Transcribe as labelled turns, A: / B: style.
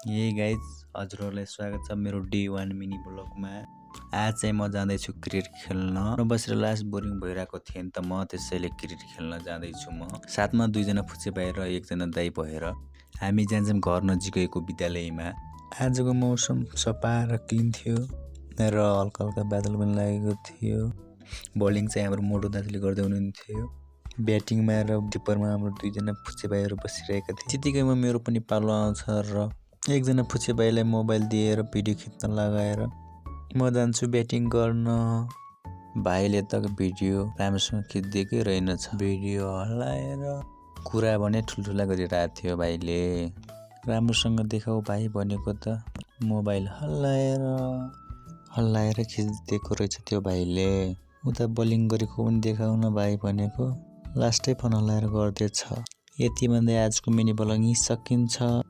A: Hey guys हजुरहरूलाई स्वागत छ मेरो डे 1 मिनी ब्लगमा। आज चाहिँ म जाँदैछु क्रिकेट खेल्न। बसेर लास्ट बोरिङ भइरहेको थिएँ नि त म, त्यसैले क्रिकेट खेल्न जाँदैछु म। साथमा दुईजना फुच्चे भाइ र एकजना दाइ भएर हामी जान्छौँ घर नजिकैको विद्यालयमा। आजको मौसम सफा र क्लिन थियो र हल्का हल्का बादल पनि लागेको थियो। बलिङ चाहिँ हाम्रो मोटो दाजुले गर्दै हुनुहुन्थ्यो। ब्याटिङमा र किपरमा हाम्रो दुईजना फुच्चे भाइहरू बसिरहेका थिए। त्यतिकैमा मेरो पनि पालो आउँछ र एकजना फुच्चे भाइलाई मोबाइल दिएर भिडियो खिच्न लगाएर म जान्छु ब्याटिङ गर्न। भाइले त भिडियो राम्रोसँग खिच्दिएकै रहेनछ, भिडियो हल्लाएर कुरा भने ठुल्ठुला गरिरहेको थियो भाइले। राम्रोसँग देखाऊ भाइ भनेको त मोबाइल हल्लाएर खिचिदिएको रहेछ त्यो भाइले। उता बलिङ गरेको पनि देखाउन भाइ भनेको लास्टै फोन हल्लाएर गर्दैछ। यति भन्दै आजको मिनी ब्लग यहीँ सकिन्छ।